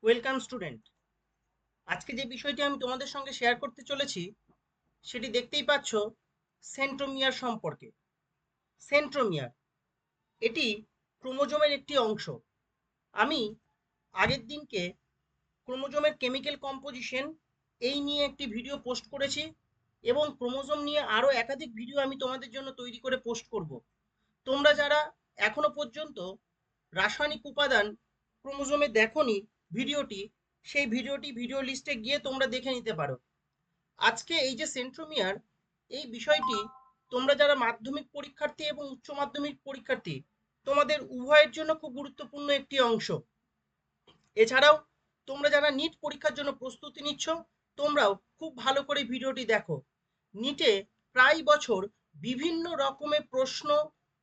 Welcome student. আজকে যে বিষয়টি আমি তোমাদের সঙ্গে শেয়ার করতে চলেছি সেটি দেখতেই পাচ্ছ, সেন্ট্রোমিয়ার সম্পর্কে। সেন্ট্রোমিয়ার এটি ক্রোমোজোমের একটি অংশ। আমি আগের দিনকে ক্রোমোজোমের কেমিক্যাল কম্পোজিশন এই নিয়ে একটি ভিডিও পোস্ট করেছি এবং ক্রোমোজোম নিয়ে আরও একাধিক ভিডিও আমি তোমাদের জন্য তৈরি করে পোস্ট করব। তোমরা যারা এখনো পর্যন্ত রাসায়নিক উপাদান ক্রোমোজোমে দেখোনি ভিডিওটি, সেই ভিডিওটি ভিডিও লিস্টে গিয়ে তোমরা দেখে নিতে পারো। আজকে এই যে সেন্ট্রোমিয়ার, এই বিষয়টি তোমরা যারা মাধ্যমিক পরীক্ষার্থী এবং উচ্চ মাধ্যমিক পরীক্ষার্থী, তোমাদের উভয়ের জন্য খুব গুরুত্বপূর্ণ একটি অংশ। এছাড়াও তোমরা যারা নিট পরীক্ষার জন্য প্রস্তুতি নিচ্ছ, তোমরাও খুব ভালো করে ভিডিওটি দেখো। নিটে প্রায় বছর বিভিন্ন রকমের প্রশ্ন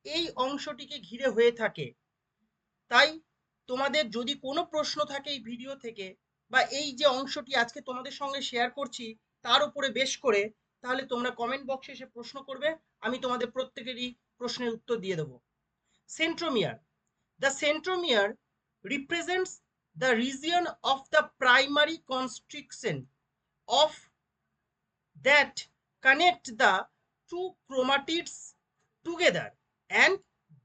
এই অংশটিকে ঘিরে হয়ে থাকে। তাই তোমাদের যদি কোনো প্রশ্ন থাকে এই ভিডিও থেকে, বা এই যে অংশটি আজকে তোমাদের সঙ্গে শেয়ার করছি তার উপরে বেশ করে, তাহলে তোমরা কমেন্ট বক্সে এসে প্রশ্ন করবে, আমি তোমাদের প্রত্যেকেরই প্রশ্নের উত্তর দিয়ে দেবো। Centromere, the centromere represents the region of the primary constriction of that connect the two chromatids together, and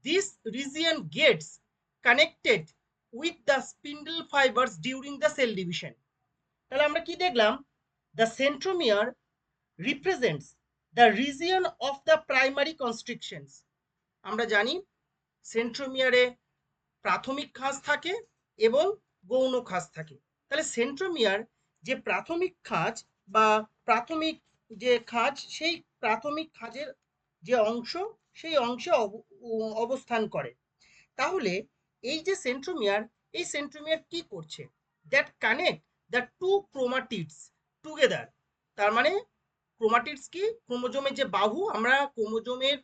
this region gets connected with the spindle fibers during the cell division. তাহলে আমরা কি দেখলাম? The centromere represents the region of the primary constrictions. আমরা জানি সেন্ট্রোমিয়ারে প্রাথমিক খাঁজ থাকে এবং গৌণ খাঁজ থাকে। তাহলে সেন্ট্রোমিয়ার যে প্রাথমিক খাঁজ বা প্রাথমিক যে খাঁজ, সেই প্রাথমিক খাঁজের যে অংশ, সেই অংশে অবস্থান করে। তাহলে এই যে সেন্ট্রোমিয়ার, এই সেন্ট্রোমিয়ার কি করছে? That connect the two chromatids together. তার মানে ক্রোমাটিডস কি? ক্রোমোজোমের যে বাহু, আমরা ক্রোমোজোমের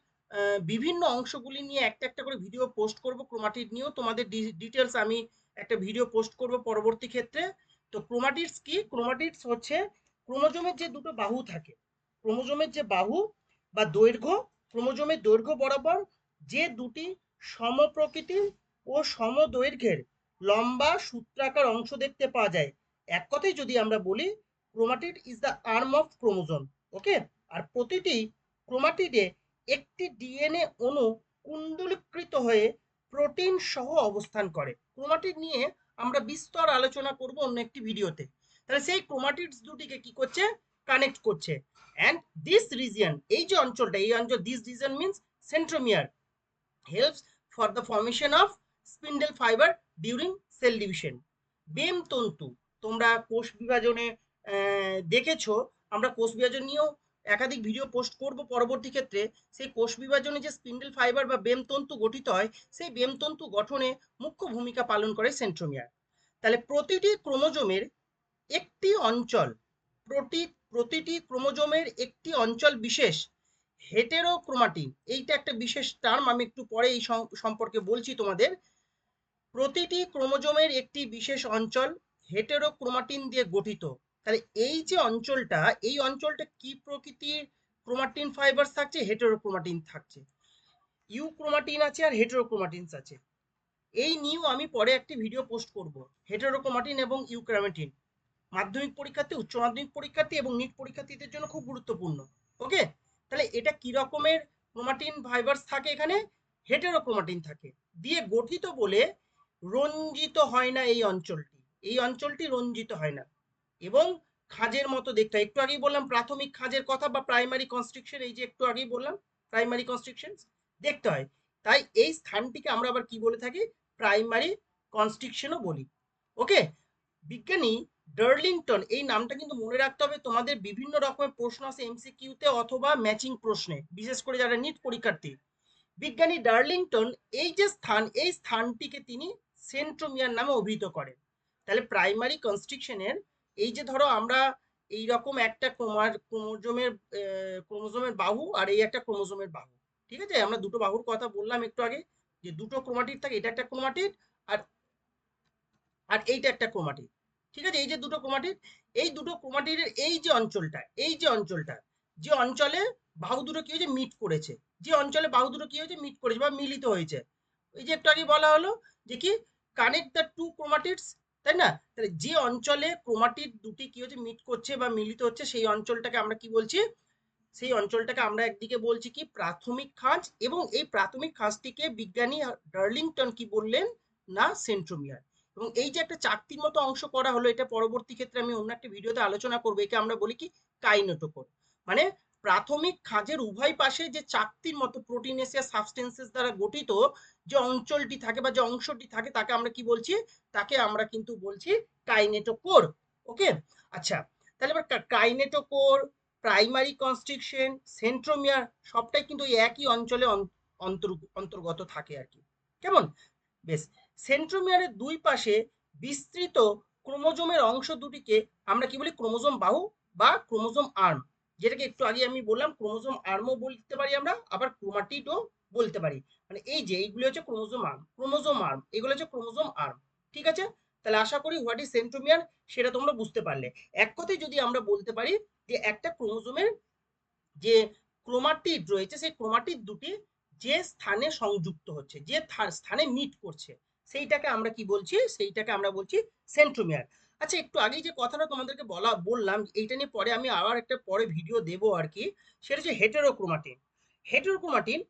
বিভিন্ন অংশগুলি নিয়ে একটা একটা করে ভিডিও পোস্ট করব। ক্রোমাটিড নিয়েও তোমাদের ডিটেলস আমি একটা ভিডিও পোস্ট করব পরবর্তী ক্ষেত্রে। তো ক্রোমাটিডস কি? ক্রোমাটিডস হচ্ছে ক্রোমোজোমের যে দুটো বাহু থাকে, ক্রোমোজোমের যে বাহু বা দৈর্ঘ্য, ক্রোমোজোমের দৈর্ঘ্য বরাবর যে দুটি সমপ্রকৃতির ও সমদৈর্ঘ্যের লম্বা সূত্রাকার অংশ দেখতে পাওয়া যায়। এক কথায় যদি আমরা বলি, chromatid is the arm of chromosome. Okay. আর প্রতিটি ক্রোমাটিডে একটি ডিএনএ অণু কুণ্ডলীকৃত হয়ে প্রোটিন সহ অবস্থান করে। ক্রোমাটিড নিয়ে আমরা বিস্তর আলোচনা করব অন্য একটি ভিডিওতে। তাহলে সেই ক্রোমাটিডস দুটিকে কি করছে? কানেক্ট করছে। অ্যান্ড দিস রিজিয়ন, এই যে অঞ্চলটা, এই অঞ্চল, this region means centromere, helps for the formation of spindle fiber during cell division. বেম তন্তু, তোমরা কোষ বিভাজনে দেখেছো, আমরা কোষ বিভাজন নিয়েও একাধিক ভিডিও পোস্ট করব পরবর্তী ক্ষেত্রে। সেই কোষ বিভাজনে যে স্পিন্ডেল ফাইবার বা বেম তন্তু গঠিত হয়, সেই বেম তন্তু গঠনে মুখ্য ভূমিকা পালন করে সেন্ট্রোমিয়ার। তাহলে প্রতিটি ক্রোমোজোমের একটি অঞ্চল, প্রতিটি ক্রোমোজোমের একটি অঞ্চল বিশেষ হেটেরোক্রোমাটিন, এইটা একটা বিশেষ টার্ম, আমি একটু পরে এই সম্পর্কে বলছি তোমাদের। প্রতিটি ক্রোমোজোমের একটি বিশেষ অঞ্চল হেটেরোক্রোমাটিন দিয়ে গঠিত। তাহলে এই যে অঞ্চলটা, এই অঞ্চলটা কি প্রকৃতির ক্রোমাটিন ফাইবারস থাকছে? হেটেরোক্রোমাটিন থাকছে। ইউক্রোমাটিন আছে আর হেটেরোক্রোমাটিনস আছে। এই নিয়েও আমি পরে একটি ভিডিও পোস্ট করব। হেটেরোক্রোমাটিন এবং ইউক্রোমাটিন মাধ্যমিক পরীক্ষার্থী, উচ্চ মাধ্যমিক পরীক্ষার্থী এবং নিট পরীক্ষার্থীদের জন্য খুব গুরুত্বপূর্ণ। ওকে। তাহলে এটা কি রকমের ক্রোমাটিন ফাইবারস থাকে? এখানে হেটেরোক্রোমাটিন থাকে, দিয়ে গঠিত বলে রঞ্জিত হয় না এই অঞ্চলটি, এই অঞ্চলটি রঞ্জিত হয় না এবং খাঁজের মতো দেখতে হয়। একটু আগেই বললাম প্রাথমিক খাঁজের কথা বা প্রাইমারি কনস্ট্রিকশন, এই যে একটু আগেই বললাম প্রাইমারি কনস্ট্রিকশন দেখতে হয়। তাই এই স্থানটিকে আমরা আবার কি বলে থাকি? প্রাইমারি কনস্ট্রিকশনও বলি। ওকে। বিজ্ঞানী ডার্লিংটন, এই নামটা কিন্তু মনে রাখতে হবে, তোমাদের বিভিন্ন রকমের প্রশ্ন আছে এমসিকিউতে অথবা ম্যাচিং প্রশ্নে, বিশেষ করে যারা নিট পরীক্ষার্থী। বিজ্ঞানী ডার্লিংটন এই যে স্থান, এই স্থানটিকে তিনি সেন্ট্রোমিয়ার নামে অভিহিত করেন। তাহলে প্রাইমারি কনস্ট্রিকশনের এই যে ধরো আমরা এই রকম একটা ক্রোমোজোমের বাহু আর এই একটা ক্রোমোজোমের বাহু, ঠিক আছে? আমরা দুটো বাহুর কথা বললাম একটু আগে, যে দুটো ক্রোমাটিড থাকে, এটা একটা ক্রোমাটিড আর আর এইটা একটা ক্রোমাটিড, ঠিক আছে? এই যে দুটো ক্রোমাটিড, এই দুটো ক্রোমাটিডের এই যে অঞ্চলটা, এই যে অঞ্চলটা, যে অঞ্চলে বাহু দুটো কি হয়েছে? মিট করেছে, যে অঞ্চলে বাহু দুটো কি হয়েছে? মিট করেছে বা মিলিত হয়েছে। ওই যে একটু আগে বলা হলো যে কি, কানেক্ট দ্য টু ক্রোমাটিডস তাই না? তাহলে যে অঞ্চলে ক্রোমাটিড দুটি কি হচ্ছে মিট করছে বা মিলিত হচ্ছে সেই অঞ্চলটাকে আমরা কি বলছি? সেই অঞ্চলটাকে আমরা একদিকে বলছি কি প্রাথমিক খাঁজ, এবং এই প্রাথমিক খাঁজটিকে বিজ্ঞানী ডার্লিংটন কি বললেন না সেন্ট্রোমিয়ার। এবং এই যে একটা চাকতির মতো অংশ করা হলো, এটা পরবর্তী ক্ষেত্রে আমি অন্য একটা ভিডিওতে আলোচনা করবো, একে আমরা বলি কি কাইনেটোকোর। মানে প্রাথমিক খাঁজের উভয় পাশে যে চাকতির মতো প্রোটিনেসিয়াস সাবস্টেন্সেস দ্বারা গঠিত যে অঞ্চলটি থাকে বা যে অংশটি থাকে তাকে আমরা কি বলছি? তাকে আমরা কিন্তু বলছি কাইনেটোকোর। ওকে, আচ্ছা, তাহলে এবার কাইনেটোকোর, প্রাইমারি কনস্ট্রিকশন, সেন্ট্রোমিয়ার সবটাই কিন্তু একই অঞ্চলে অন্তর্গত থাকে আর কি। কেমন? বেশ। সেন্ট্রোমিয়ারের দুই পাশে বিস্তৃত ক্রোমোজোমের অংশ দুটিকে আমরা কি বলি? ক্রোমোজোম বাহু বা ক্রোমোজোম আর্ম, যেটাকে একটু আগে আমি বললাম ক্রোমোজোম আর্মও বলতে পারি আমরা, আবার ক্রোমাটিডও বলতে পারি। মানে এই যে এইগুলো হচ্ছে ক্রোমোজোম আর্ম, ক্রোমোজোম আর্ম, এগুলো হচ্ছে ক্রোমোজোম আর্ম। ঠিক আছে? তাহলে আশা করি হোয়াট ইজ সেন্ট্রোমিয়ার সেটা তোমরা বুঝতে পারলে। এক কথায় যদি আমরা বলতে পারি যে একটা ক্রোমোজোমের যে ক্রোমাটিড রয়েছে সেই ক্রোমাটিড দুটি যে স্থানে সংযুক্ত হচ্ছে, যে স্থানে মিট করছে, সেইটাকে আমরা কি বলছি? সেইটাকে আমরা বলছি সেন্ট্রোমিয়ার। আচ্ছা, একটু আগেই যে কথাটা তোমাদেরকে বললাম, এইটা নিয়ে পরে আমি আবার একটা পরে ভিডিও দেবো আর কি, সেটা হচ্ছে হেটেরোক্রোমাটিন। হেটেরোক্রোমাটিন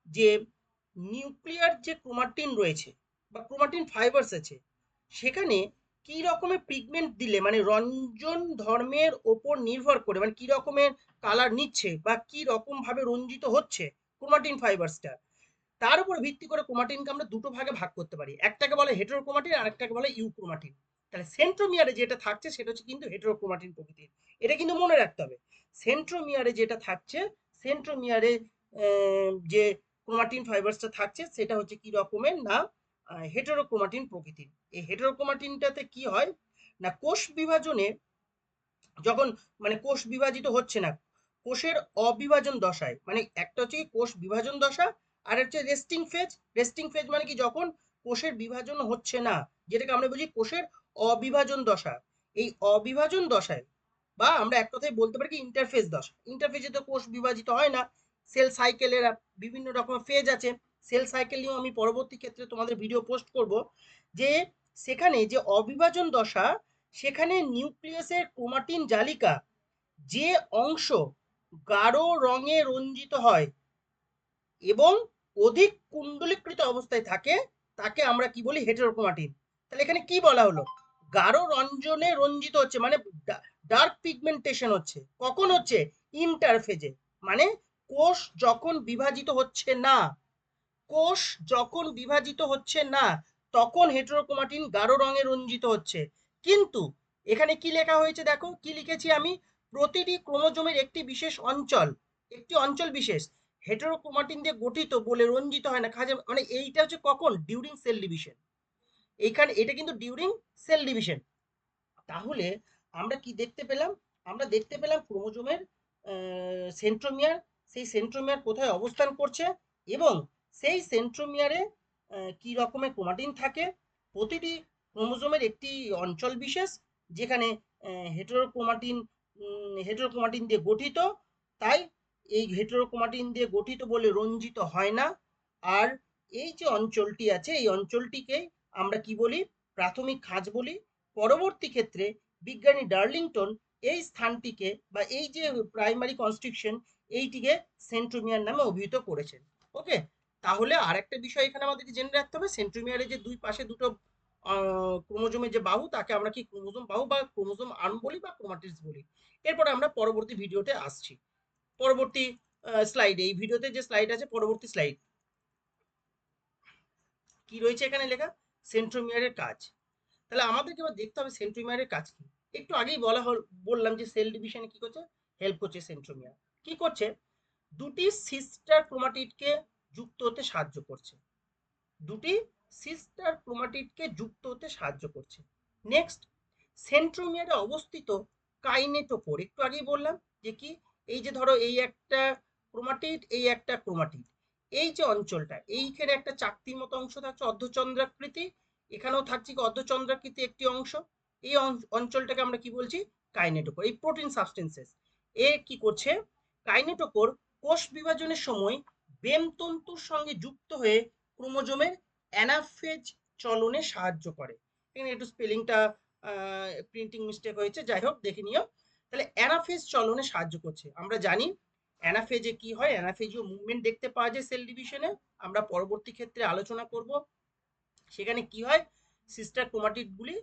যে নিউক্লিয়ার যে ক্রোমাটিন রয়েছে বা ক্রোমাটিন ফাইবার্স আছে, সেখানে কি রকমের পিগমেন্ট দিলে, মানে রঞ্জন ধর্মের ওপর নির্ভর করে, মানে কি রকমের কালার নিচ্ছে বা কি রকম ভাবে রঞ্জিত হচ্ছে ক্রোমাটিন ফাইবার্সটা, তার উপর ভিত্তি করে ক্রোমাটিনকে আমরা দুটো ভাগে ভাগ করতে পারি। একটাকে বলে হেটেরোক্রোমাটিন আর একটাকে বলে ইউক্রোমাটিন। তাহলে সেন্ট্রোমিয়ারে যেটা থাকছে সেটা হচ্ছে কিন্তু হেটেরোক্রোমাটিন প্রকৃতির, এটা কিন্তু মনে রাখতে হবে। সেন্ট্রোমিয়ারে যেটা থাকছে, সেন্ট্রোমিয়ারে যে ক্রোমাটিন ফাইবার্সটা থাকছে সেটা হচ্ছে কি রকমের না হেটেরোক্রোমাটিন প্রকৃতির। এই হেটেরোক্রোমাটিনটাতে কি হয় না, কোষ বিভাজনে যখন মানে কোষ বিভাজিত হচ্ছে না, কোষের অবিভাজন দশায়, মানে একটা হচ্ছে কোষ বিভাজন দশা আর হচ্ছে রেস্টিং ফেজ। রেস্টিং ফেজ মানে কি? যখন কোষের বিভাজন হচ্ছে না, যেটাকে আমরা বলি কোষের অবিভাজন দশা। এই অবিভাজন দশায় বা আমরা এক কথায় বলতে পারি কি ইন্টারফেজ দশা। ইন্টারফেজে তো কোষ বিভাজিত হয় না, সেল সাইকেলের বিভিন্ন রকম ফেজ আছে। সেল সাইকেল নিয়েও আমি পরবর্তী ক্ষেত্রে তোমাদের ভিডিও পোস্ট করব। যে সেখানে যে অবিভাজন দশা, সেখানে নিউক্লিয়াসের ক্রোমাটিন জালিকা যে অংশ গাঢ় রঙে রঞ্জিত হয় এবং অধিক কুণ্ডলীকৃত অবস্থায় থাকে, তাকে আমরা কি বলি? হেটেরোক্রোমাটিন। তাহলে এখানে কি বলা হলো? গাঢ় রঞ্জনে রঞ্জিত হচ্ছে, মানে ডার্ক পিগমেন্টেশন হচ্ছে। কখন হচ্ছে? ইন্টারফেজে, মানে কোষ যখন বিভাজিত হচ্ছে না, কোষ যখন বিভাজিত হচ্ছে না তখন হেটেরোক্রোমাটিন গাঢ় রঙে রঞ্জিত হচ্ছে। কিন্তু এখানে কি লেখা হয়েছে দেখো, কি লিখেছি আমি? প্রতিটি ক্রোমোজোমের একটি বিশেষ অঞ্চল, একটি অঞ্চল বিশেষ হেটেরোক্রোমাটিন দিয়ে গঠিত বলে রঞ্জিত হয় না খাজে, মানে এইটা হচ্ছে কখন? During cell division. এইখানে এটা কিন্তু ডিউরিং সেল ডিভিশন। তাহলে আমরা কি দেখতে পেলাম? আমরা দেখতে পেলাম ক্রোমোজোমের সেন্ট্রোমিয়ার, সেই সেন্ট্রোমিয়ার কোথায় অবস্থান করছে এবং সেই সেন্ট্রোমিয়ারে কি রকমের ক্রোমাটিন থাকে। প্রতিটি ক্রোমোজোমের একটি অঞ্চল বিশেষ যেখানে হেটেরোক্রোমাটিন হেটেরোক্রোমাটিন দিয়ে গঠিত, তাই এই হেটেরোক্রোমাটিন দিয়ে গঠিত বলে রঞ্জিত হয় না। আর এই যে অঞ্চলটি আছে এই অঞ্চলটিকে আমরা কি বলি? প্রাথমিক খাঁজ বলি। পরবর্তী ক্ষেত্রে বিজ্ঞানী ডার্লিংটন এই স্থানটিকে বা এই যে প্রাইমারি কনস্ট্রিকশন এইটিকে সেন্ট্রোমিয়ার নামে অভিহিত করেছেন। ওকে, তাহলে আর একটা বিষয় এখানে আমাদেরকে জেনে রাখতে হবে, সেন্ট্রোমিয়ারের যে দুই পাশে দুটো ক্রোমোজোমের যে বাহু তাকে আমরা কি ক্রোমোজোম বাহু বা ক্রোমোজোম আর্ম বলি বা ক্রোমাটিডস বলি। এরপরে আমরা পরবর্তী ভিডিওতে আসছি। পরবর্তী স্লাইডে, এই ভিডিওতে যে স্লাইড আছে পরবর্তী স্লাইড, কি রয়েছে এখানে লেখা? সেন্ট্রোমিয়ারের কাজ। তাহলে আমাদেরকে এবার দেখতে হবে সেন্ট্রোমিয়ারের কাজ কি। একটু আগেই বললাম যে সেল ডিভিশনে কি করছে? হেল্প করছে সেন্ট্রোমিয়ার। কি করছে? দুটি সিস্টার ক্রোমাটিডকে যুক্ত হতে সাহায্য করছে, দুটি সিস্টার ক্রোমাটিডকে যুক্ত হতে সাহায্য করছে। নেক্সট, সেন্ট্রোমিয়ারে অবস্থিত কাইনেটোকোর, একটু আগেই বললাম যে কি, এই যে ধরো এই একটা ক্রোমাটিড, এই একটা ক্রোমাটিড, এই যে অঞ্চলটা, এইখানে একটা চাকতির মতো অংশ থাকছে অর্ধচন্দ্রাকৃতি, এখানেও থাকছে কি অর্ধচন্দ্রাকৃতি একটি অংশ। এই অঞ্চলটাকে আমরা কি বলছি? কাইনেটোকোর। এই প্রোটিন সাবস্টেন্সেস এ কি করছে? কাইনেটোকোর কোষ বিভাজনের সময় বেমতন্তুর সঙ্গে যুক্ত হয়ে ক্রোমোজোমের অ্যানাফেজ চলনে সাহায্য করে। এখানে একটু স্পেলিংটা প্রিন্টিং মিস্টেক হয়েছে, যাই হোক দেখে নিও। তাহলে অ্যানাফেজ চলনে সাহায্য করছে। আমরা জানি অ্যানাফেজে কি হয়, অ্যানাফেজীয় মুভমেন্ট দেখতে পাওয়া যায় সেল ডিভিশনে, আমরা পরবর্তী ক্ষেত্রে আলোচনা করব। সেখানে কি হয়, সিস্টার ক্রোমাটিডগুলি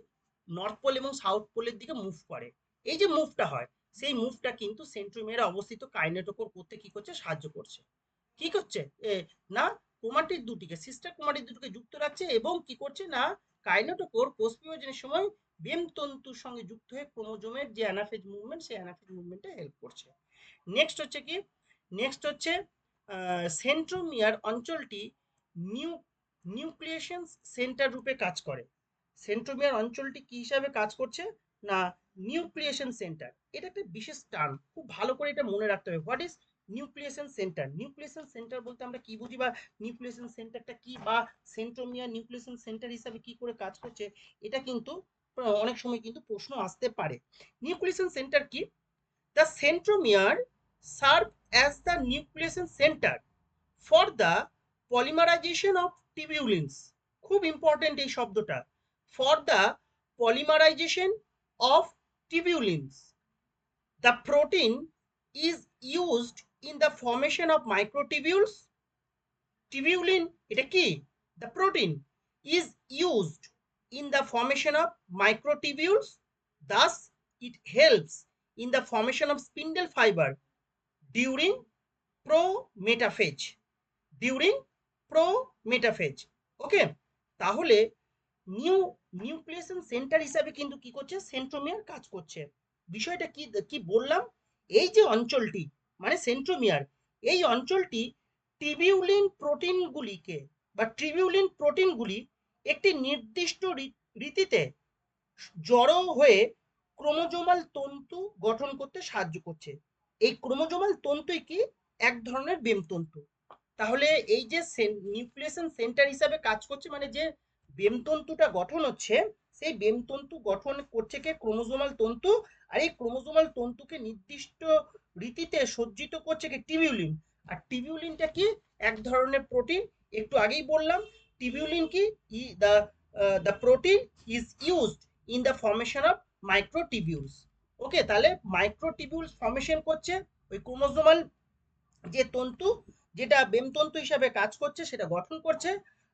নর্থ পোল এবং সাউথ পোলের দিকে মুভ করে। এই যে মুভটা হয়, সেই মুভটা কিন্তু সেন্ট্রোমিয়ারে অবস্থিত কাইনেটোকোর করতে কি করছে, সাহায্য করছে। কি করছে না, ক্রোমাটিড দুটিকে, সিস্টার ক্রোমাটিড দুটিকে যুক্ত রাখছে এবং কি করছে না, কাইনেটোকোর কোষ বিভাজনের সময় বেম তন্তুর সঙ্গে যুক্ত হয়ে ক্রোমোজোমের যে অ্যানাফেজ মুভমেন্ট, সেই অ্যানাফেজ মুভমেন্টে হেল্প করছে। নেক্সট হচ্ছে কি, নেক্সট হচ্ছে সেন্ট্রোমিয়ার অঞ্চলটি নিউ নিউক্লিয়েশন সেন্টার রূপে কাজ করে। সেন্ট্রোমিয়ার অঞ্চলটি কি হিসাবে কাজ করছে না, নিউক্লিয়েশন সেন্টার। এটা একটা বিশেষ টার্ম, খুব ভালো করে এটা মনে রাখতে হবে। What is nucleation centre? Nucleation centre বলতে আমরা কি বুঝি, বা নিউক্লিয়েশন সেন্টারটা কি, বা সেন্ট্রোমিয়ার নিউক্লিয়েশন সেন্টার হিসাবে কি করে কাজ করছে, এটা কিন্তু অনেক সময় কিন্তু প্রশ্ন আসতে পারে। নিউক্লিয়েশন সেন্টার কি? The centromere serve as the nucleation centre for the polymerization of tubulins. খুব ইম্পর্টেন্ট এই শব্দটা, for the polymerization of tubulins. The protein is used in the formation of microtubules. Tubulin এটা কি? The protein is used in the formation of microtubules. Thus, it helps in the formation of spindle fiber during prometaphase. During prometaphase. Okay, তাহলে nucleation centre হিসাবে কিন্তু কি করছে, centromere কাজ করছে। বিষয়টা কি কি বললাম, এই যে অঞ্চলটি মানে সেন্ট্রোমিয়ার, এই অঞ্চলটি টিবিউলিন প্রোটিনগুলিকে বা ট্রিবিউলিন প্রোটিনগুলি একটি নির্দিষ্ট রীতিতে জড়ো হয়ে ক্রোমোজোমাল তন্তু গঠন করতে সাহায্য করছে। এই ক্রোমোজোমাল তন্তুই কি, এক ধরনের বেমতন্তু। তাহলে এই যে নিউক্লিয়েশন সেন্টার হিসাবে কাজ করছে, মানে যে বেমতন্তুটা গঠন হচ্ছে, সেই বেমতন্তু গঠন করছে কে, ক্রোমোজোমাল তন্তু। আর এই ক্রোমোজোমাল তন্তুকে নির্দিষ্ট রীতিতে সজ্জিত করছে কে, টিবিউলিন। আর টিবিউলিনটা কি, এক ধরনের প্রোটিন। একটু আগেই বললাম টিবিউলিন কি, the protein is used in the formation of microtubules. Okay, তাহলে মাইক্রোটিবিউলস ফর্মেশন করছে ওই ক্রোমোজোমাল যে তন্তু, যেটা বেমতন্তু হিসাবে কাজ করছে, সেটা গঠন করছে।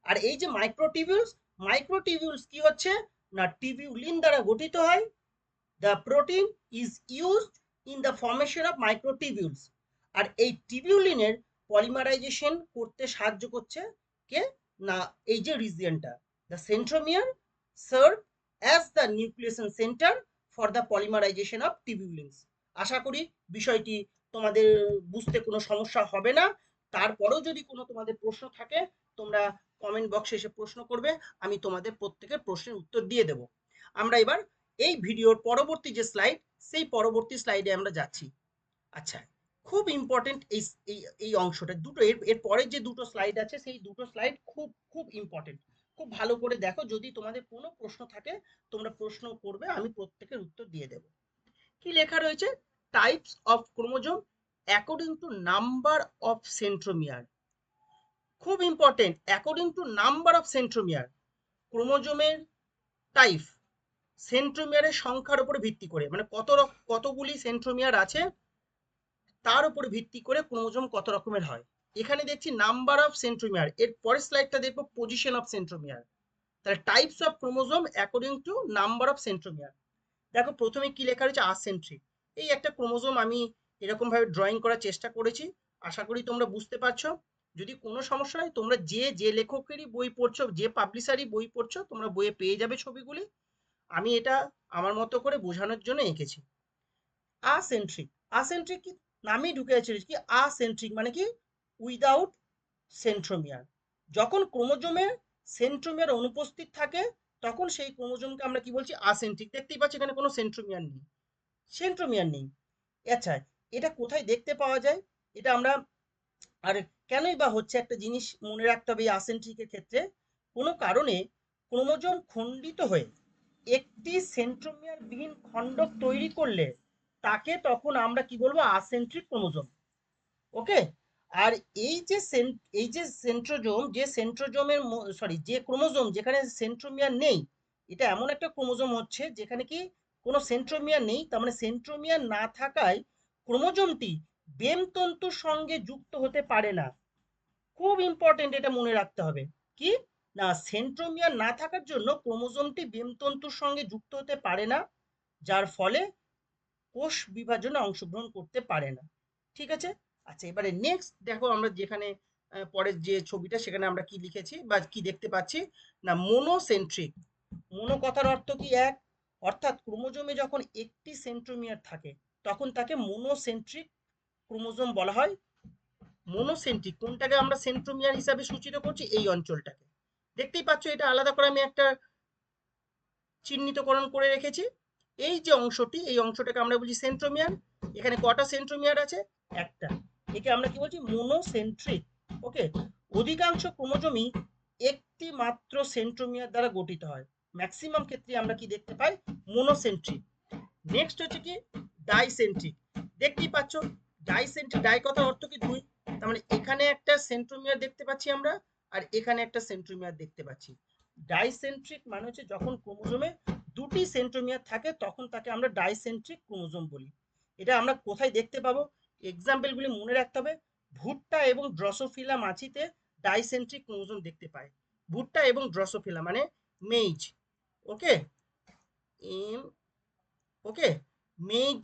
আর এই যে মাইক্রোটিবিউলস, মাইক্রোটিবিউলস কি হচ্ছে না, টিবিউলিন দ্বারা গঠিত হয়। The protein is used in the formation of microtubules. আর এই টিবিউলিনের পলিমারাইজেশন করতে সাহায্য করছে কে না, এই যে রিজিয়নটা, the centromere serve as the nucleation centre for the polymerization of tubulins. আশা করি বিষয়টি তোমাদের বুঝতে কোনো সমস্যা হবে না। তারপরেও যদি কোনো তোমাদের প্রশ্ন থাকে, তোমরা কমেন্ট বক্সে এসে প্রশ্ন করবে, আমি তোমাদের প্রত্যেকের প্রশ্নের উত্তর দিয়ে দেব। আমরা এবার এই ভিডিওর পরবর্তী যে স্লাইড, সেই পরবর্তী স্লাইডে আমরা যাচ্ছি। আচ্ছা, খুব ইম্পর্টেন্ট এই এই অংশটা, দুটো এর পরের যে দুটো স্লাইড আছে, সেই দুটো স্লাইড খুব খুব ইম্পর্টেন্ট। খুব ভালো করে দেখো, যদি তোমাদের কোনো প্রশ্ন থাকে তোমরা প্রশ্ন করবে, আমি প্রত্যেকের উত্তর দিয়ে দেব। কি লেখা রয়েছে, types of chromosome according to number of centromere. খুব important, according to number of centromere, ক্রোমোজোমের টাইপ সেন্ট্রোমিয়ারের সংখ্যার উপরে ভিত্তি করে, মানে কতগুলি সেন্ট্রোমিয়ার আছে তার উপরে ভিত্তি করে ক্রোমোজোম কত রকমের হয়। এখানে দেখছি নাম্বার অফ সেন্ট্রোমিয়ার, এর পরের স্লাইডটা দেখবো পজিশন অফ সেন্ট্রোমিয়ার। তাহলে types of chromosome according to number of centromere. দেখো প্রথমে কি লেখা রয়েছে, আসেন্ট্রিক। এই একটা ক্রোমোজোম আমি এরকম ভাবে ড্রয়িং করার চেষ্টা করেছি, আশা করি তোমরা বুঝতে পারছো। যদি কোনো সমস্যা হয়, তোমরা যে লেখকেরই বই পড়ছো, যে পাবলিশারই বই পড়ছো, তোমরা বইয়ে পেয়ে যাবে ছবিগুলি। আমি এটা আমার মতো করে বোঝানোর জন্য এঁকেছি। আসেন্ট্রিক, আসেন্ট্রিক কি, নামেই ঢুকে আছে কি, আসেন্ট্রিক মানে কি, উইদাউট সেন্ট্রোমিয়ার। যখন ক্রোমোজোমে সেন্ট্রোমিয়ার অনুপস্থিত থাকে, তখন সেই ক্রোমোজোমকে আমরা কি বলছি, আসেন্ট্রিক। দেখতেই পাচ্ছি এখানে কোনো সেন্ট্রোমিয়ার নেই, সেন্ট্রোমিয়ার নেই। আচ্ছা, এটা কোথায় দেখতে পাওয়া যায়, এটা আমরা, আর কেনই বা হচ্ছে, একটা জিনিস মনে রাখতে হবে এই আসেন্ট্রিকের ক্ষেত্রে, কোনো কারণে ক্রোমোজোম খণ্ডিত হয়ে একটি সেন্ট্রোমিয়ার বিহীন খণ্ডক তৈরি করলে তাকে তখন আমরা কি বলবো, আসেন্ট্রিক ক্রোমোজোম। ওকে, আর এই যে সেন্ট্রোজোম, যে সেন্ট্রোজোমের যে ক্রোমোজোম যেখানে সেন্ট্রোমিয়ার নেই, এটা এমন একটা ক্রোমোজোম হচ্ছে যেখানে কি কোনো সেন্ট্রোমিয়ার নেই, তার মানে সেন্ট্রোমিয়ার না থাকায় ক্রোমোজোমটি বেম তন্তুর সঙ্গে যুক্ত হতে পারে না। খুব ইম্পর্টেন্ট, এটা মনে রাখতে হবে। কি না, সেন্ট্রোমিয়ার না থাকার জন্য ক্রোমোজোমটি বেম তন্তুর সঙ্গে যুক্ত হতে পারে না, যার ফলে কোষ বিভাজনে অংশগ্রহণ করতে পারে না। ঠিক আছে। আচ্ছা, এবারে নেক্সট দেখো আমরা যেখানে পরের যে ছবিটা সেখানে আমরা কি লিখেছি বা কি দেখতে পাচ্ছি না, মোনোসেন্ট্রিক। মোনো কথার অর্থ কি? এক। অর্থাৎ ক্রোমোজোমে যখন একটি সেন্ট্রোমিয়ার থাকে তখন তাকে মোনোসেন্ট্রিক ক্রোমোজোম বলা হয়। মোনোসেন্ট্রিক কোনটাকে আমরা সেন্ট্রোমিয়ার হিসাবে সূচিত করছি? এই অঞ্চলটাকে। দেখতেই পাচ্ছ, এটা আলাদা করে আমি একটা চিহ্নিতকরণ করে রেখেছি। এই যে অংশটি, এই অংশটাকে আমরা বলছি সেন্ট্রোমিয়ার। এখানে কটা সেন্ট্রোমিয়ার আছে? একটা। একে আমরা কি বলছি? মোনোসেন্ট্রিক। ওকে। অধিকাংশ ক্রোমোজোমই একটি মাত্র সেন্ট্রোমিয়ার দ্বারা গঠিত হয়। ম্যাক্সিমাম ক্ষেত্রে আমরা কি দেখতে পাই? মোনোসেন্ট্রিক। নেক্সট হচ্ছে কি? ডাইসেন্ট্রিক। দেখতেই পাচ্ছ, ডাইসেন্ট্রিক, ডাই কথার অর্থ কি? দুই। তার মানে এখানে একটা সেন্ট্রোমিয়ার দেখতে পাচ্ছি আমরা, আর এখানে একটা সেন্ট্রোমিয়ার দেখতে পাচ্ছি। ডাইসেন্ট্রিক মানে হচ্ছে যখন ক্রোমোজোমে দুটি সেন্ট্রোমিয়ার থাকে তখন তাকে আমরা ডাইসেন্ট্রিক ক্রোমোজোম বলি। এটা আমরা কোথায় দেখতে পাবো? এক্সাম্পলগুলি মনে রাখতে হবে। ভুট্টা এবং ড্রসোফিলা মাছিতে ডাইসেন্ট্রিক ক্রোমোজোম দেখতে পায়। ভুট্টা এবং ড্রসোফিলা মানে মেইজ। ওকে, এম, ওকে, মেইজ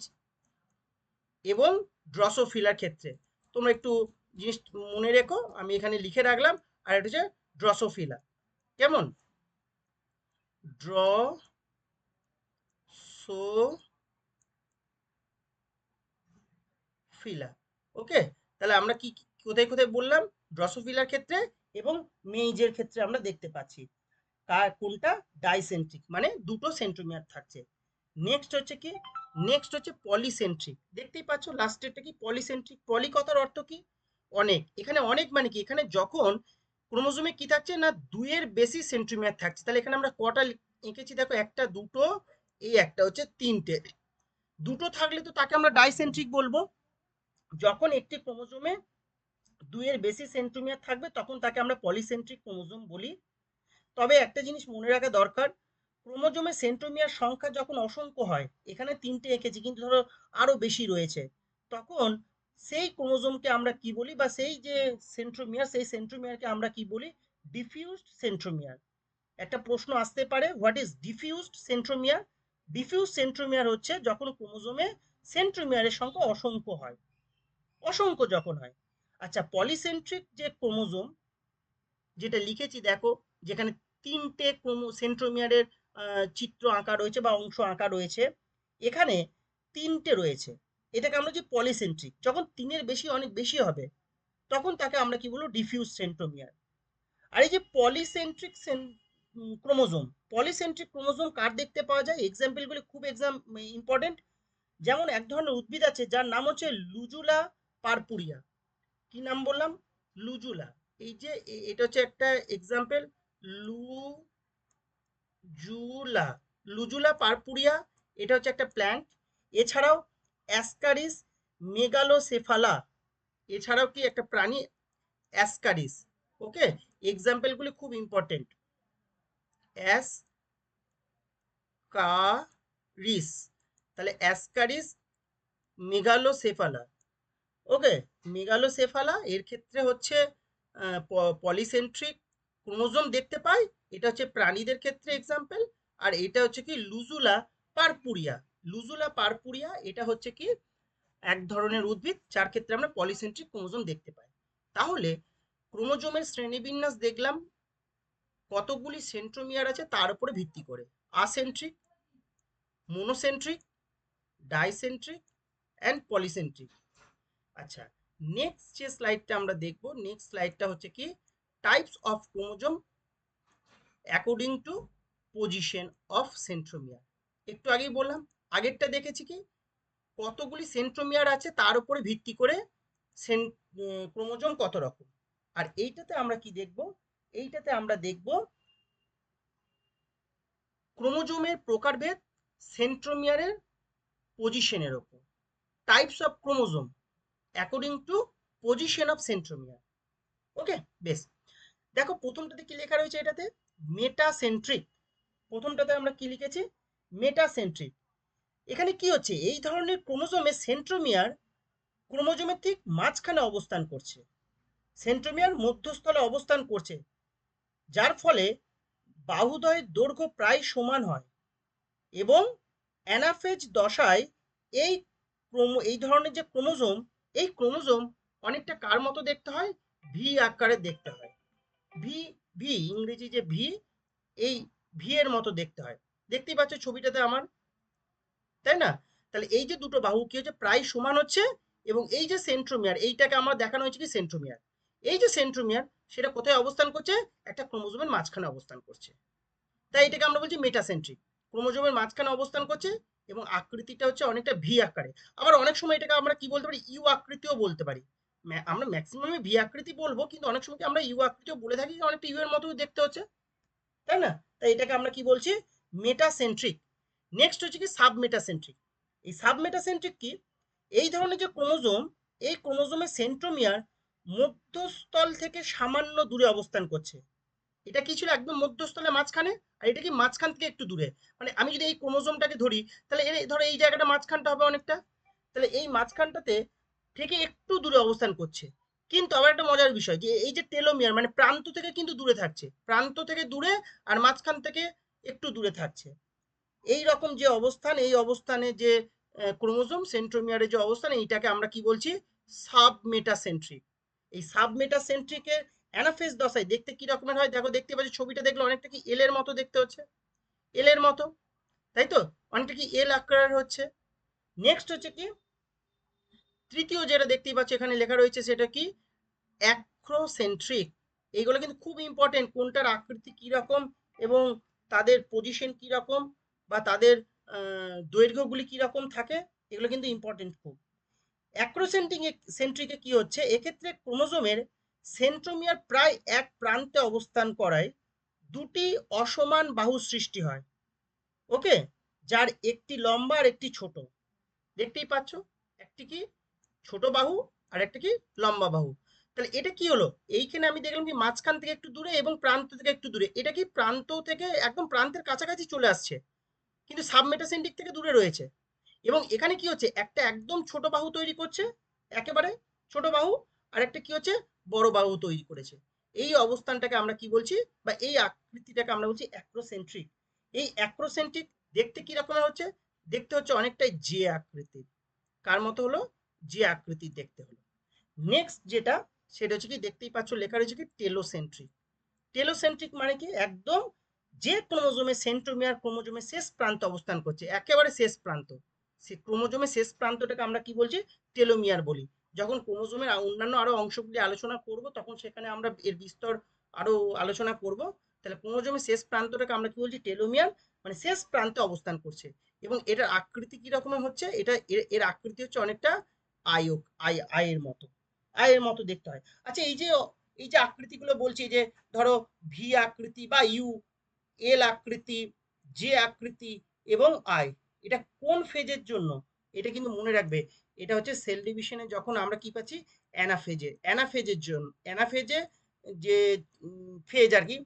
এবং ড্রসোফিলার ক্ষেত্রে তোমরা একটু জিনিস মনে রেখো, আমি এখানে লিখে রাখলাম। আর এটা হচ্ছে ড্রসোফিলা। কেমন? ড্রসোফিলা। ওকে। তাহলে আমরা কি কোথায় কোথায় বললাম? ড্রসোফিলার ক্ষেত্রে এবং মেইজের ক্ষেত্রে আমরা দেখতে পাচ্ছি। কার কোনটা? ডাইসেন্ট্রিক মানে দুটো সেন্ট্রোমিয়ার থাকছে। নেক্সট হচ্ছে কি? নেক্সট হচ্ছে পলিসেন্ট্রিক। দেখতেই পাচ্ছ লাস্টেরটা কি? পলিসেন্ট্রিক। পলি কথার অর্থ কি? অনেক। এখানে অনেক মানে কি? এখানে যখন ক্রোমোজোমে কি থাকছে না, দুইয়ের বেশি সেন্ট্রোমিয়ার থাকছে। তাহলে এখানে আমরা কটা এঁকেছি দেখো, একটা, দুটো, এই একটা হচ্ছে তিনটে। দুটো থাকলে তো তাকে আমরা ডাইসেন্ট্রিক বলবো। যখন একটি ক্রোমোজোমে দুইয়ের বেশি সেন্ট্রোমিয়ার থাকবে তখন তাকে আমরা পলিসেন্ট্রিক ক্রোমোজোম বলি। তবে একটা জিনিস মনে রাখা দরকার, ক্রোমোজোমে সেন্ট্রোমিয়ার সংখ্যা যখন অসংখ্য হয়, এখানে তিনটে এঁকেছি কিন্তু ধরো আরো বেশি রয়েছে, তখন সেই ক্রোমোজোমকে আমরা কি বলি, বা সেই যে সেন্ট্রোমিয়ার, সেই সেন্ট্রোমিয়ারকে আমরা কি বলি? Diffused centromere. একটা প্রশ্ন আসতে পারে, what is diffused centromere? Diffuse centromere হচ্ছে যখন ক্রোমোজোমে সেন্ট্রোমিয়ারের সংখ্যা অসংখ্য হয়, অসংখ্য যখন হয়। আচ্ছা, পলিসেন্ট্রিক যে ক্রোমোজোম যেটা লিখেছি দেখো, যেখানে তিনটে সেন্ট্রোমিয়ারের চিত্র আঁকা রয়েছে বা অংশ আঁকা রয়েছে, এখানে তিনটে রয়েছে। এটাকে আমরা যে পলিসেন্ট্রিক, যখন তিনের বেশি অনেক বেশি হবে তখন তাকে আমরা কি বলবো? Diffuse centromere. আর এই যে পলিসেন্ট্রিক ক্রোমোজোম, পলিসেন্ট্রিক ক্রোমোজোম কার দেখতে পাওয়া যায়? এক্সাম্পলগুলি খুব ইম্পর্টেন্ট। যেমন এক ধরনের উদ্ভিদ আছে যার নাম হচ্ছে লুজুলা পারপুরিয়া। কি নাম বললাম? লুজুলা। এই যে এটা হচ্ছে একটা এক্সাম্পল, লুজুলা। লুজুলা পারপুরিয়া, এটা হচ্ছে একটা প্ল্যান্ট। এছাড়াও অ্যাসকারিস মেগালোসেফালা, এছাড়াও কি একটা প্রাণী? অ্যাসকারিস। ওকে, এক্সাম্পলগুলি খুব ইম্পর্টেন্ট। অ্যাসকারিস, তাহলে অ্যাসকারিস মেগালোসেফালা। ওকে, মেগালোসেফালা এর ক্ষেত্রে হচ্ছে পলিসেন্ট্রিক ক্রোমোজোম দেখতে পাই। এটা হচ্ছে প্রাণীদের ক্ষেত্রে এক্সাম্পল। আর এটা হচ্ছে কি? লুজুলা পারপুরিয়া। লুজুলা পারপুরিয়া এটা হচ্ছে কি? এক ধরনের উদ্ভিদ যার ক্ষেত্রে আমরা পলিসেন্ট্রিক ক্রোমোজোম দেখতে পাই। তাহলে ক্রোমোজোমের শ্রেণীবিন্যাস দেখলাম, কতগুলি সেন্ট্রোমিয়ার আছে তার উপরে ভিত্তি করে। আসেন্ট্রিক, মোনোসেন্ট্রিক, ডাইসেন্ট্রিক অ্যান্ড পলিসেন্ট্রিক। আচ্ছা, নেক্সট যে স্লাইডটা আমরা দেখব, নেক্সট স্লাইডটা হচ্ছে কি? Types of chromosome according to position of centromere. একটু আগেই বললাম, আগেরটা দেখেছি কি? কতগুলি সেন্ট্রোমিয়ার আছে তার উপরে ভিত্তি করে ক্রোমোজোম কত রকম। আর এইটাতে আমরা কি দেখব? এইটাতে আমরা দেখব ক্রোমোজোমের প্রকারভেদ সেন্ট্রোমিয়ারের পজিশনের ওপর। Types of chromosome according to position of centromere. Okay, বেশ। দেখো প্রথমটাতে কি লেখা রয়েছে? এটাতে মেটাসেন্ট্রিক। প্রথমটাতে আমরা কি লিখেছি, মেটাসেন্ট্রিক। এখানে কি হচ্ছে, এই ধরনের ক্রোমোজোমে সেন্ট্রোমিয়ার ক্রোমোজোমের ঠিক মাঝখানে অবস্থান করছে, সেন্ট্রোমিয়ার মধ্যস্থলে অবস্থান করছে, যার ফলে বাহুদ্বয়ের দৈর্ঘ্য প্রায় সমান হয় এবং অ্যানাফেজ দশায় এই এই ধরনের যে ক্রোমোজোম, এই ক্রোমোজোম অনেকটা কার মতো দেখতে হয়, ভি আকারে দেখতে হয়। ভি, ভি ইংরেজি যে ভি, এই ভি এর মতো দেখতে হয়। দেখতেই পাচ্ছ ছবিটাতে আমার, তাই না? তাহলে এই যে দুটো বাহু কি হচ্ছে, প্রায় সমান হচ্ছে, এবং এই যে সেন্ট্রোমিয়ার, এইটাকে আমার দেখানো হয়েছে কি সেন্ট্রোমিয়ার, এই যে সেন্ট্রোমিয়ার সেটা কোথায় অবস্থান করছে, একটা ক্রোমোজোমের মাঝখানে অবস্থান করছে। তাই এটাকে আমরা বলছি মেটাসেন্ট্রিক, ক্রোমোজোমের মাঝখানে অবস্থান করছে এবং আকৃতিটা হচ্ছে অনেকটা ভি আকারে। আবার অনেক সময় এটাকে আমরা কি বলতে পারি, ইউ আকৃতিও বলতে পারি। আমরা ম্যাক্সিমামে ভি আকৃতি বলবো, কিন্তু অনেক সময় আমরা ইউ আকৃতিও বলে থাকি, অনেকটা ইউ এর মতো দেখতে হচ্ছে, তাই না? তাই এটাকে আমরা কি বলছি, মেটাসেন্ট্রিক। নেক্সট হচ্ছে কি সাবমেটাসেন্ট্রিক। এই সাবমেটাসেন্ট্রিক কি, এই ধরনের যে ক্রোমোজোম, এই ক্রোমোজোমের সেন্ট্রোমিয়ার মধ্যস্থল থেকে সামান্য দূরে অবস্থান করছে। এটা কি ছিল, একদম মধ্যস্থলে মাঝখানে, আর এটা কি মাঝখান থেকে একটু দূরে। মানে আমি যদি এই ক্রোমোজোমটাকে ধরি, তাহলে ধরো এই জায়গাটা মাঝখানটা হবে অনেকটা, তাহলে এই মাঝখানটাতে থেকে একটু দূরে অবস্থান করছে। কিন্তু আবার একটা মজার বিষয় যে এই যে টেলোমিয়ার মানে প্রান্ত থেকে কিন্তু দূরে থাকছে, প্রান্ত থেকে দূরে আর মাঝখান থেকে একটু দূরে থাকছে। এই রকম যে অবস্থান, এই অবস্থানে যে ক্রোমোজোম সেন্ট্রোমিয়ারের যে অবস্থান, এইটাকে আমরা কি বলছি, সাবমেটাসেন্ট্রিক। এই সাবমেটাসেন্ট্রিকের অ্যানাফেজ দশায় দেখতে কি রকমের হয়, দেখো দেখতে পাচ্ছি ছবিটা দেখলে অনেকটা কি এল এর মতো দেখতে হচ্ছে, এল এর মতো, তাই তো, অনেকটা কি এল আকারের হচ্ছে। নেক্সট হচ্ছে কি, তৃতীয় যেটা দেখতেই পাচ্ছ এখানে লেখা রয়েছে, সেটা কি, অ্যাক্রোসেন্ট্রিক। এইগুলো কিন্তু খুব ইম্পর্টেন্ট, কোনটার আকৃতি কি রকম এবং তাদের পজিশন কি রকম বা তাদের দৈর্ঘ্যগুলি কি রকম থাকে, এগুলো কিন্তু ইম্পর্টেন্ট খুব। অ্যাক্রোসেন্ট্রিক সেন্ট্রিকে কি হচ্ছে, এক্ষেত্রে ক্রোমোজোমের সেন্ট্রোমিয়ার প্রায় এক প্রান্তে অবস্থান করায় দুটি অসমান বাহু সৃষ্টি হয়। ওকে, যার একটি লম্বা আর একটি ছোট, দেখতেই পাচ্ছ, একটি কি ছোট বাহু আর একটা কি লম্বা বাহু। তাহলে এটা কি হলো, এইখানে আমি দেখলাম কি মাঝখান থেকে একটু দূরে এবং প্রান্ত থেকে একটু দূরে, এটা কি প্রান্ত থেকে একদম প্রান্তের কাছাকাছি চলে আসছে, কিন্তু সাবমেটাসেন্ট্রিক থেকে দূরে রয়েছে। এবং এখানে কি হচ্ছে, একটা একদম ছোট বাহু তৈরি করছে, একেবারে ছোট বাহু, আর একটা কি হচ্ছে, বড় বাহু তৈরি করেছে। এই অবস্থানটাকে আমরা কি বলছি, বা এই আকৃতিটাকে আমরা বলছি অ্যাক্রোসেন্ট্রিক। এই অ্যাক্রোসেন্ট্রিক দেখতে কি রকমের হচ্ছে, দেখতে হচ্ছে অনেকটাই জে আকৃতির। কার মতো হলো, যে আকৃতির দেখতে হলো। নেক্সট যেটা, সেটা হচ্ছে কি, দেখতেই পাচ্ছ লেখা রয়েছে কি টেলোসেন্ট্রিক। টেলোসেন্ট্রিক মানে কি, একদম যে ক্রোমোজোমের সেন্ট্রোমিয়ার ক্রোমোজোমের শেষ প্রান্ত অবস্থান করছে, একেবারে শেষ প্রান্ত, সে ক্রোমোজোমের শেষ প্রান্তটাকে আমরা কি বলছি, টেলোমিয়ার বলি। যখন ক্রোমোজোমের অন্যান্য আরো অংশগুলি আলোচনা করব, তখন সেখানে আমরা এর বিস্তর আরো আলোচনা করব। তাহলে ক্রোমোজোমের শেষ প্রান্তটাকে আমরা কি বলছি, টেলোমিয়ার, মানে শেষ প্রান্তে অবস্থান করছে। এবং এটার আকৃতি কি রকমের হচ্ছে, এটা এর আকৃতি হচ্ছে অনেকটা আয়ক, আয়ের মতো, আয়ের মতো দেখতে হয়। আচ্ছা, এই যে আকৃতিগুলো বলছি, যে ধরো ভি আকৃতি বা ইউ, এল আকৃতি, জে আকৃতি এবং আই, এটা কোন ফেজের জন্য, এটা কিন্তু মনে রাখবে। এটা হচ্ছে সেল ডিভিশনে যখন আমরা কি পাচ্ছি, অ্যানাফেজে, অ্যানাফেজের জন্য, অ্যানাফেজে যে ফেজ আর কি,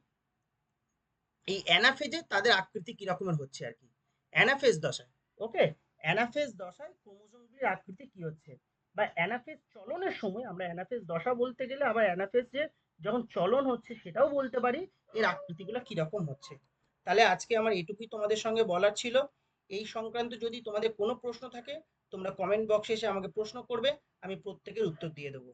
এই অ্যানাফেজে তাদের আকৃতি কি রকমের হচ্ছে আর কি, অ্যানাফেজ দশায়। ওকে, অ্যানাফেজ দশায় ক্রোমোজোমগুলির আকৃতি কি হচ্ছে, বা অ্যানাফেজ চলনের সময়, আমরা অ্যানাফেজ দশা বলতে গেলে আবার অ্যানাফেজ যে যখন চলন হচ্ছে সেটাও বলতে পারি, এর আকৃতিগুলো কি রকম হচ্ছে। তাহলে আজকে আমার এটুকুই তোমাদের সঙ্গে বলার ছিল। এই সংক্রান্ত যদি তোমাদের কোনো প্রশ্ন থাকে, তোমরা কমেন্ট বক্সে এসে আমাকে প্রশ্ন করবে, আমি প্রত্যেকের উত্তর দিয়ে দেবো।